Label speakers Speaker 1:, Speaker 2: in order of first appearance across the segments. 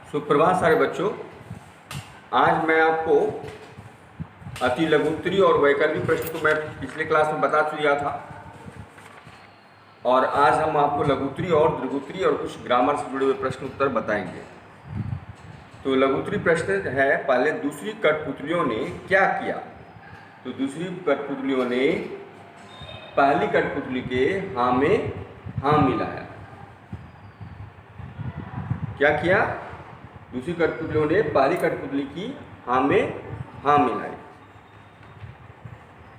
Speaker 1: सुप्रभात सारे बच्चों। आज मैं आपको अति लघुत्तरी और वैकल्पिक प्रश्न तो मैं पिछले क्लास में बता चुका था, और आज हम आपको लघुत्तरी और दीर्घोत्तरी और कुछ ग्रामर से जुड़े हुए प्रश्न उत्तर बताएंगे। तो लघुत्तरी प्रश्न है, पहले दूसरी कठपुतलियों ने क्या किया। तो दूसरी कठपुतलियों ने पहली कठपुतली के हाँ में हाँ मिलाया। क्या किया? दूसरी कठपुतलियों ने पहली कठपुतली की हाँ में हाँ मिलाई।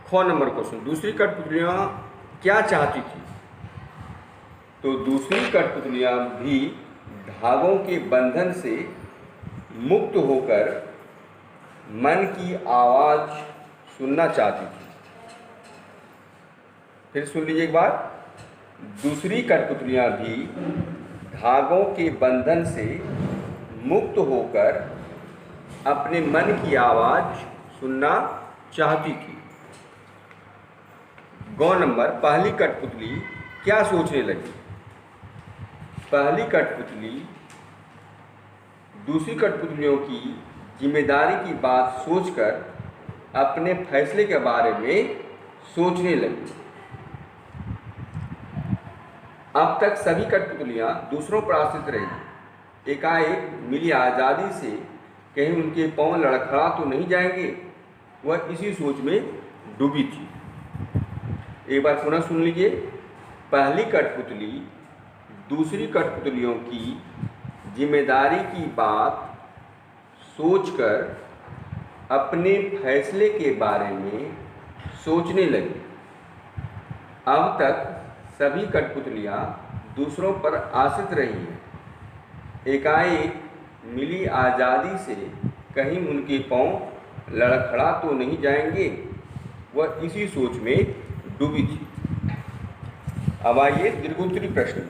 Speaker 1: ख नंबर क्वेश्चन, दूसरी कठपुतलियाँ क्या चाहती थी। तो दूसरी कठपुतलियाँ भी धागों के बंधन से मुक्त होकर मन की आवाज़ सुनना चाहती थी। फिर सुन लीजिए एक बार। दूसरी कठपुतलियाँ भी धागों के बंधन से मुक्त होकर अपने मन की आवाज़ सुनना चाहती थी। गौ नंबर, पहली कठपुतली क्या सोचने लगी। पहली कठपुतली दूसरी कठपुतलियों की जिम्मेदारी की बात सोचकर अपने फैसले के बारे में सोचने लगी। अब तक सभी कठपुतलियाँ दूसरों पर आश्रित रही। एकाएक मिली आज़ादी से कहीं उनके पांव लड़खड़ा तो नहीं जाएंगे, वह इसी सोच में डूबी थी। एक बार पुनः सुन लीजिए। पहली कठपुतली दूसरी कठपुतलियों की जिम्मेदारी की बात सोचकर अपने फैसले के बारे में सोचने लगी। अब तक सभी कठपुतलियाँ दूसरों पर आश्रित रही हैं। एकाएक मिली आज़ादी से कहीं उनके पांव लड़खड़ा तो नहीं जाएंगे, वह इसी सोच में डूबी थी। अब आइए दीर्घोत्तरी प्रश्न में।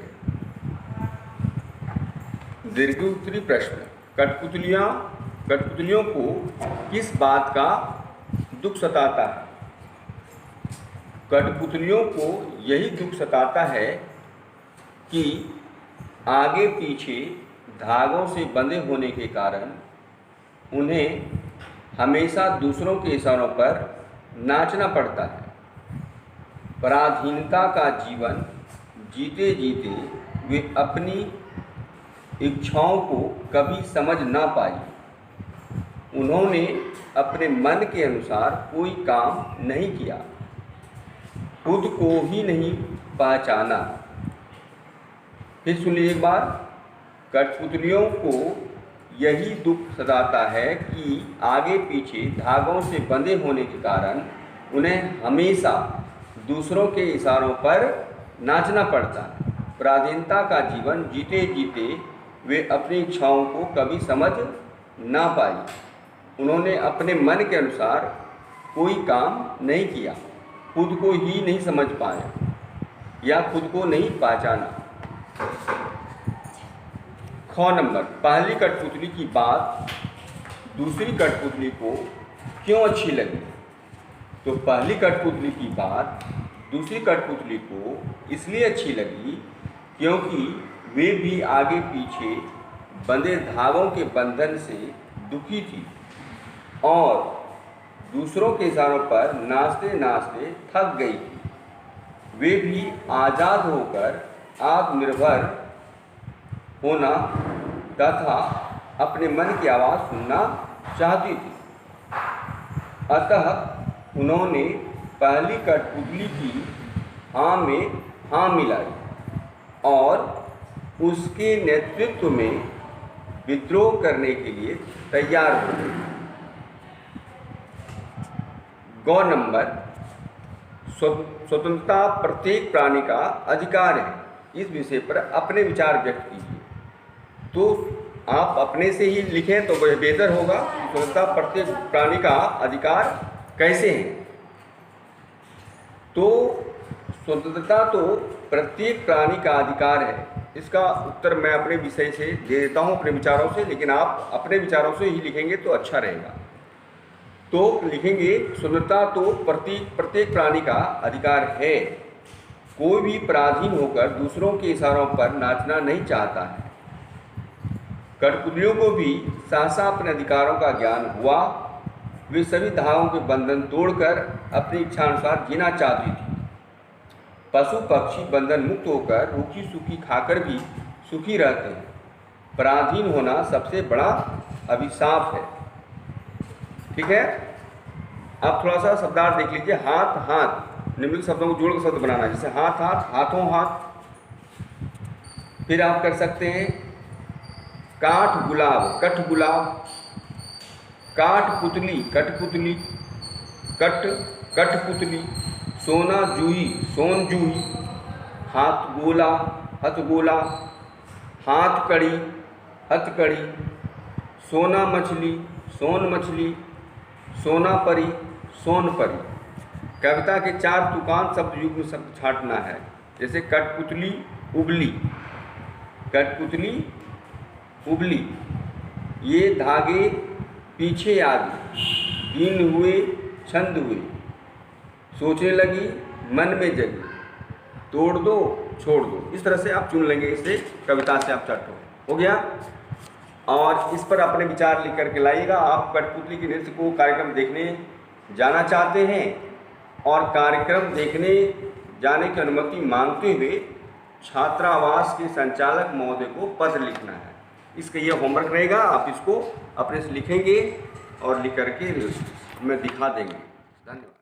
Speaker 1: दीर्घोत्तरी प्रश्न, कठपुतलियों को किस बात का दुख सताता है। कठपुतलियों को यही दुख सताता है कि आगे पीछे धागों से बंधे होने के कारण उन्हें हमेशा दूसरों के इशारों पर नाचना पड़ता है। पराधीनता का जीवन जीते जीते वे अपनी इच्छाओं को कभी समझ ना पाई। उन्होंने अपने मन के अनुसार कोई काम नहीं किया, खुद को ही नहीं पहचाना। फिर सुन लीजिए एक बार। कठपुतलियों को यही दुख सताता है कि आगे पीछे धागों से बंधे होने के कारण उन्हें हमेशा दूसरों के इशारों पर नाचना पड़ता है। पराधीनता का जीवन जीते जीते वे अपनी इच्छाओं को कभी समझ ना पाई। उन्होंने अपने मन के अनुसार कोई काम नहीं किया, खुद को ही नहीं समझ पाया या खुद को नहीं पहचाना। ख नंबर, पहली कठपुतली की बात दूसरी कठपुतली को क्यों अच्छी लगी। तो पहली कठपुतली की बात दूसरी कठपुतली को इसलिए अच्छी लगी क्योंकि वे भी आगे पीछे बंधे धागों के बंधन से दुखी थी और दूसरों के इशारों पर नाचते नाचते थक गई थी। वे भी आज़ाद होकर आत्मनिर्भर होना तथा अपने मन की आवाज़ सुनना चाहती थी। अतः उन्होंने पहली कठपुतली की हाँ में हाँ मिलाई और उसके नेतृत्व में विद्रोह करने के लिए तैयार हो गई। गौ नंबर, स्वतंत्रता प्रत्येक प्राणी का अधिकार है। इस विषय पर अपने विचार व्यक्त कीजिए। तो आप अपने से ही लिखें तो बेहतर होगा। स्वतंत्रता प्रत्येक प्राणी का अधिकार कैसे है। तो स्वतंत्रता तो प्रत्येक प्राणी का अधिकार है, इसका उत्तर मैं अपने विषय से दे देता हूँ, अपने विचारों से, लेकिन आप अपने विचारों से ही लिखेंगे तो अच्छा रहेगा। तो लिखेंगे स्वतंत्रता तो प्रत्येक प्राणी का अधिकार है। कोई भी पराधीन होकर दूसरों के इशारों पर नाचना नहीं चाहता है। कठपुतलियों को भी सहसा अपने अधिकारों का ज्ञान हुआ। वे सभी धागों के बंधन तोड़कर अपनी इच्छानुसार जीना चाहती थी। पशु पक्षी बंधन मुक्त होकर रूखी सूखी खाकर भी सुखी रहते हैं। पराधीन होना सबसे बड़ा अभिशाप है। ठीक है, अब थोड़ा सा शब्दार्थ देख लीजिए। हाथ हाथ, निम्नलिखित शब्दों को जोड़कर शब्द बनाना है, जैसे हाथ हाथ, हाथों हाथ। फिर आप कर सकते हैं काठ गुलाब, कठ गुलाब, काठ पुतली, कठपुतली, कट कठपुतली, सोना जूही, सोन जूही, हाथ गोला, हथगोला, हाथ कड़ी, हथकड़ी, सोना मछली, सोन मछली, सोना परी, सोन परी। कविता के 4 तुकांत शब्द युग्म शब्द छांटना है, जैसे कठपुतली उबली, कठपुतली उबली, ये धागे पीछे आगे, दीन हुए छंद हुए, सोचने लगी मन में जगी, तोड़ दो छोड़ दो। इस तरह से आप चुन लेंगे, इससे कविता से आप चट हो गया। और इस पर अपने विचार लिख करके लाइएगा। आप कठपुतली के नृत्य को कार्यक्रम देखने जाना चाहते हैं और कार्यक्रम देखने जाने की अनुमति मांगते हुए छात्रावास के संचालक महोदय को पत्र लिखना है। इसका ये होमवर्क रहेगा, आप इसको अपने से लिखेंगे और लिख करके मैं दिखा देंगे। धन्यवाद।